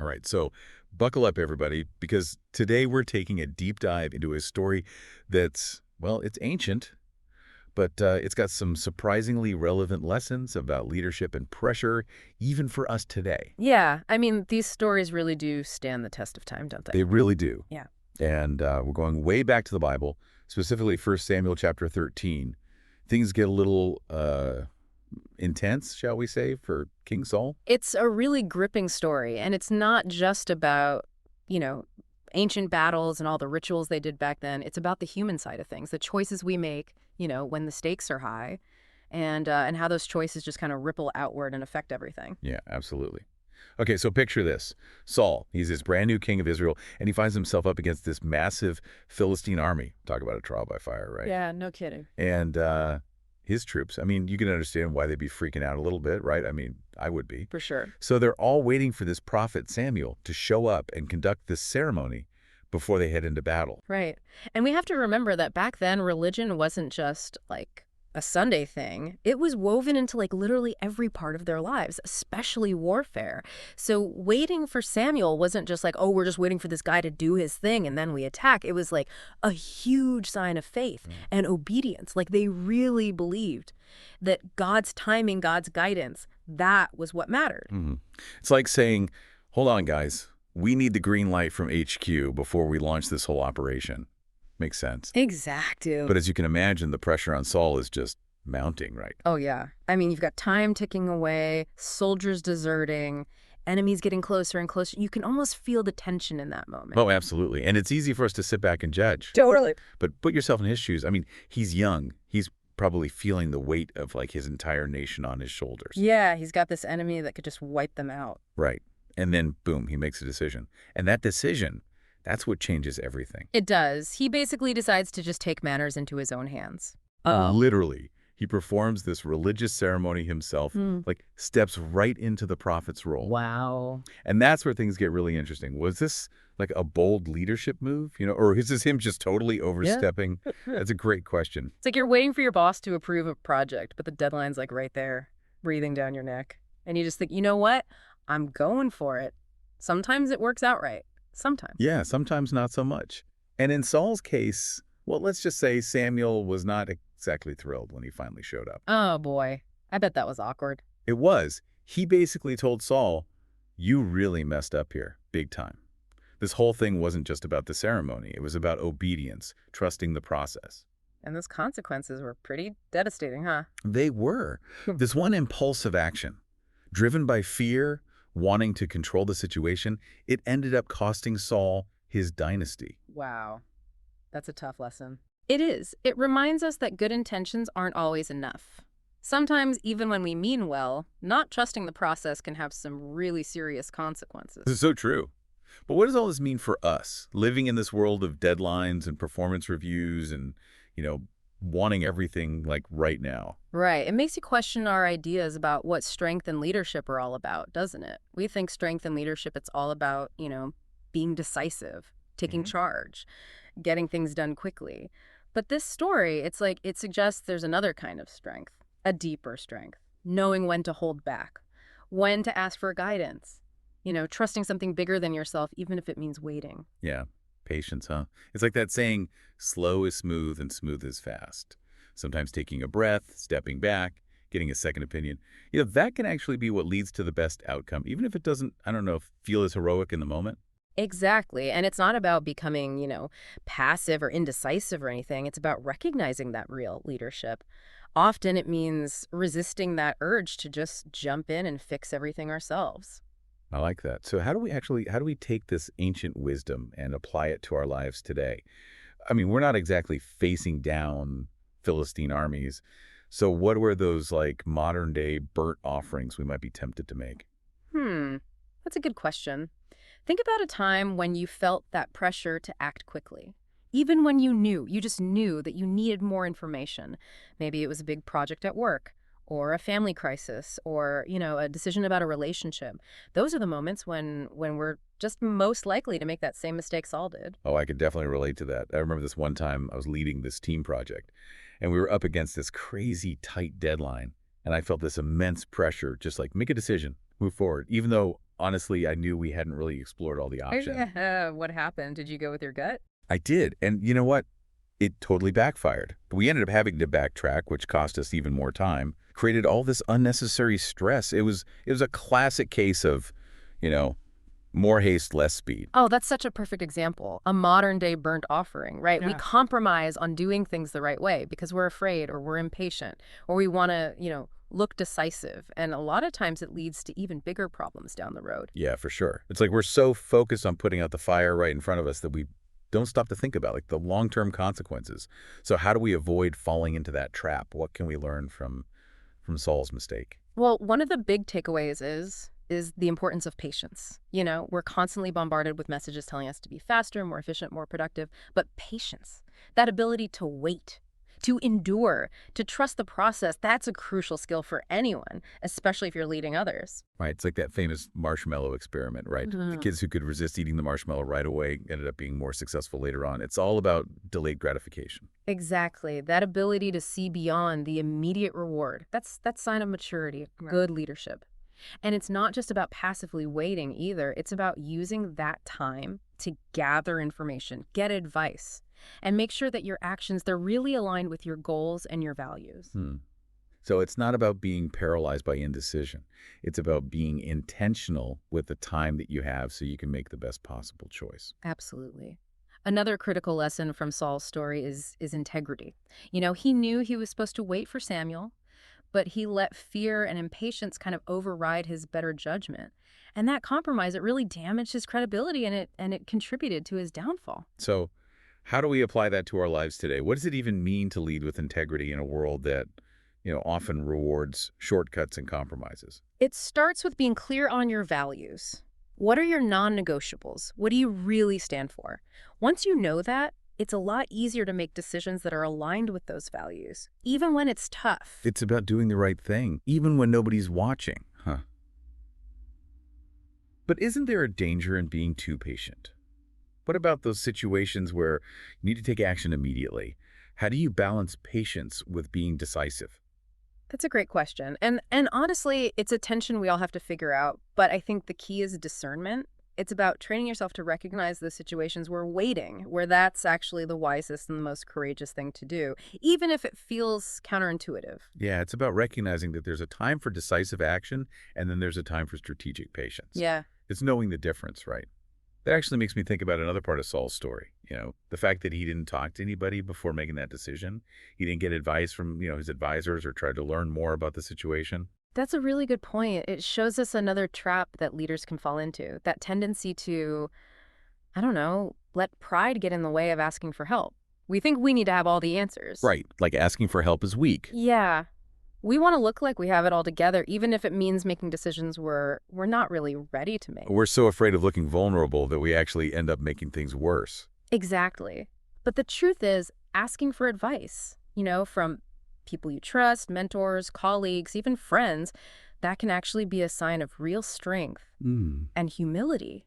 All right, so buckle up, everybody, because today we're taking a deep dive into a story that's, well, it's ancient, but it's got some surprisingly relevant lessons about leadership and pressure, even for us today. Yeah, I mean, these stories really do stand the test of time, don't they? They really do. Yeah. And we're going way back to the Bible, specifically 1 Samuel chapter 13. Things get a little intense, shall we say, for King Saul. It's a really gripping story, and it's not just about, you know, ancient battles and all the rituals they did back then. It's about the human side of things, the choices we make, when the stakes are high, and how those choices just kind of ripple outward and affect everything. Yeah, absolutely. Okay, so picture this. Saul, he's this brand new king of Israel, and he finds himself up against this massive Philistine army. Talk about a trial by fire, right? Yeah, no kidding. And his troops, I mean, you can understand why they'd be freaking out a little bit, right? I mean, I would be. For sure. So they're all waiting for this prophet Samuel to show up and conduct this ceremony before they head into battle. Right. And we have to remember that back then, religion wasn't just like a Sunday thing. It was woven into like literally every part of their lives, especially warfare. So waiting for Samuel wasn't just like, oh, we're just waiting for this guy to do his thing and then we attack. It was like a huge sign of faith and obedience. Like they really believed that God's timing, God's guidance, that was what mattered. It's like saying, hold on, guys. We need the green light from HQ before we launch this whole operation. Makes sense. Exactly. But as you can imagine, the pressure on Saul is just mounting, right? Oh, yeah. I mean, you've got time ticking away, soldiers deserting, enemies getting closer and closer. You can almost feel the tension in that moment. Oh, absolutely. And it's easy for us to sit back and judge. Totally. But put yourself in his shoes. I mean, he's young. He's probably feeling the weight of like his entire nation on his shoulders. Yeah, he's got this enemy that could just wipe them out. Right. And then, boom, he makes a decision. And that decision, that's what changes everything. It does. He basically decides to just take matters into his own hands. Literally. He performs this religious ceremony himself, like steps right into the prophet's role. Wow. And that's where things get really interesting. Was this like a bold leadership move, or is this him just totally overstepping? That's a great question. It's like you're waiting for your boss to approve a project, but the deadline's like right there, breathing down your neck. And you just think, you know what? I'm going for it. Sometimes it works out right. Sometimes. Yeah, sometimes not so much. And in Saul's case, well, let's just say Samuel was not exactly thrilled when he finally showed up. Oh, boy. I bet that was awkward. It was. He basically told Saul, you really messed up here, big time. This whole thing wasn't just about the ceremony. It was about obedience, trusting the process. And those consequences were pretty devastating, huh? They were. This one impulsive action, driven by fear, wanting to control the situation, it ended up costing Saul his dynasty. Wow. That's a tough lesson. It is. It reminds us that good intentions aren't always enough. Sometimes, even when we mean well, not trusting the process can have some really serious consequences. This is so true. But what does all this mean for us, living in this world of deadlines and performance reviews and, wanting everything like right now? Right. It makes you question our ideas about what strength and leadership are all about, doesn't it? We think strength and leadership, it's all about, being decisive, taking charge, getting things done quickly. But this story, it's like it suggests there's another kind of strength, a deeper strength, knowing when to hold back, when to ask for guidance, trusting something bigger than yourself, even if it means waiting. Yeah. Patience, huh? It's like that saying, slow is smooth and smooth is fast. Sometimes taking a breath, stepping back, getting a second opinion. That can actually be what leads to the best outcome, even if it doesn't, feel as heroic in the moment. Exactly. And it's not about becoming, passive or indecisive or anything. It's about recognizing that real leadership. Often it means resisting that urge to just jump in and fix everything ourselves. I like that. So how do we take this ancient wisdom and apply it to our lives today? I mean, we're not exactly facing down Philistine armies. So what were those like modern day burnt offerings we might be tempted to make? That's a good question. Think about a time when you felt that pressure to act quickly. Even when you just knew that you needed more information. Maybe it was a big project at work, or a family crisis, or, a decision about a relationship. Those are the moments when we're just most likely to make that same mistake Saul did. Oh, I could definitely relate to that. I remember this one time I was leading this team project, and we were up against this crazy tight deadline, and I felt this immense pressure, just like make a decision, move forward, even though honestly, I knew we hadn't really explored all the options. What happened? Did you go with your gut? I did. And you know what? It totally backfired. We ended up having to backtrack, which cost us even more time, created all this unnecessary stress. It was a classic case of, you know, more haste, less speed. Oh, that's such a perfect example. A modern day burnt offering, right? We Yeah. compromise on doing things the right way because we're afraid or we're impatient or we want to, look decisive. And a lot of times it leads to even bigger problems down the road. Yeah, for sure. It's like we're so focused on putting out the fire right in front of us that we don't stop to think about like the long-term consequences. So how do we avoid falling into that trap? What can we learn from Saul's mistake? Well, one of the big takeaways is the importance of patience. We're constantly bombarded with messages telling us to be faster, more efficient, more productive, but patience, that ability to wait, to endure, to trust the process, that's a crucial skill for anyone, especially if you're leading others. Right. It's like that famous marshmallow experiment, right? The Mhm. kids who could resist eating the marshmallow right away ended up being more successful later on. It's all about delayed gratification. Exactly. That ability to see beyond the immediate reward. That's sign of maturity, Right. good leadership. And it's not just about passively waiting either. It's about using that time to gather information, get advice, and make sure that your actions, they're really aligned with your goals and your values. Hmm. So it's not about being paralyzed by indecision. It's about being intentional with the time that you have so you can make the best possible choice. Absolutely. Another critical lesson from Saul's story is integrity. He knew he was supposed to wait for Samuel, but he let fear and impatience kind of override his better judgment. And that compromise, it really damaged his credibility and it contributed to his downfall. So how do we apply that to our lives today? What does it even mean to lead with integrity in a world that, often rewards shortcuts and compromises? It starts with being clear on your values. What are your non-negotiables? What do you really stand for? Once you know that, it's a lot easier to make decisions that are aligned with those values, even when it's tough. It's about doing the right thing, even when nobody's watching. Huh. But isn't there a danger in being too patient? What about those situations where you need to take action immediately? How do you balance patience with being decisive? That's a great question. And honestly, it's a tension we all have to figure out, but I think the key is discernment. It's about training yourself to recognize the situations where waiting, where that's actually the wisest and the most courageous thing to do, even if it feels counterintuitive. Yeah, it's about recognizing that there's a time for decisive action and then there's a time for strategic patience. Yeah. It's knowing the difference, right? That actually makes me think about another part of Saul's story. The fact that he didn't talk to anybody before making that decision. He didn't get advice from, his advisors or try to learn more about the situation. That's a really good point. It shows us another trap that leaders can fall into, that tendency to, I don't know, let pride get in the way of asking for help. We think we need to have all the answers. Right. Like asking for help is weak. Yeah. We want to look like we have it all together, even if it means making decisions we're not really ready to make. We're so afraid of looking vulnerable that we actually end up making things worse. Exactly. But the truth is, asking for advice, from people you trust, mentors, colleagues, even friends, that can actually be a sign of real strength Mm. and humility.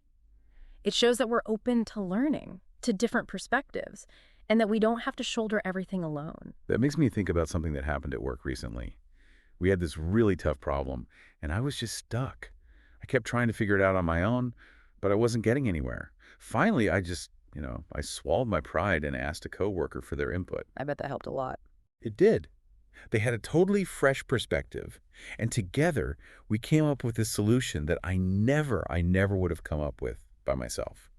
It shows that we're open to learning, to different perspectives, and that we don't have to shoulder everything alone. That makes me think about something that happened at work recently. We had this really tough problem, and I was just stuck. I kept trying to figure it out on my own, but I wasn't getting anywhere. Finally, I swallowed my pride and asked a coworker for their input. I bet that helped a lot. It did. They had a totally fresh perspective, and together we came up with this solution that I never would have come up with by myself.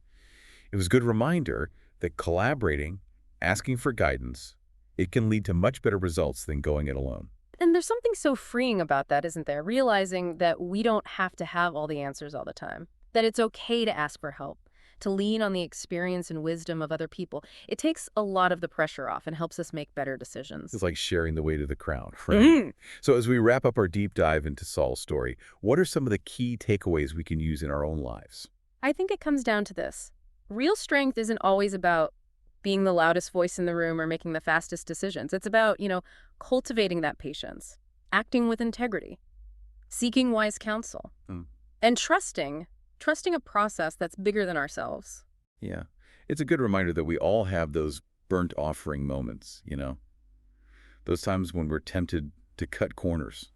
It was a good reminder that collaborating, asking for guidance, it can lead to much better results than going it alone. And there's something so freeing about that, isn't there? Realizing that we don't have to have all the answers all the time, that it's okay to ask for help, to lean on the experience and wisdom of other people. It takes a lot of the pressure off and helps us make better decisions. It's like sharing the weight of the crown, right? Mhm. So as we wrap up our deep dive into Saul's story, what are some of the key takeaways we can use in our own lives? I think it comes down to this. Real strength isn't always about being the loudest voice in the room or making the fastest decisions. It's about, cultivating that patience, acting with integrity, seeking wise counsel, Mm. and trusting a process that's bigger than ourselves. Yeah. It's a good reminder that we all have those burnt offering moments. Those times when we're tempted to cut corners,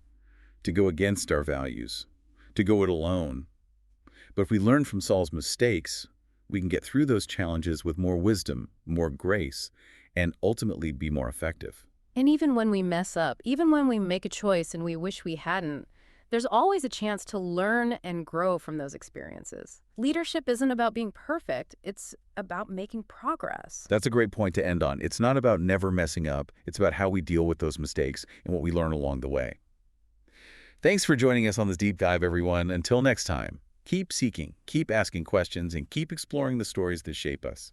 to go against our values, to go it alone. But if we learn from Saul's mistakes, we can get through those challenges with more wisdom, more grace, and ultimately be more effective. And even when we mess up, even when we make a choice and we wish we hadn't, there's always a chance to learn and grow from those experiences. Leadership isn't about being perfect, it's about making progress. That's a great point to end on. It's not about never messing up. It's about how we deal with those mistakes and what we learn along the way. Thanks for joining us on this deep dive, everyone. Until next time, keep seeking, keep asking questions, and keep exploring the stories that shape us.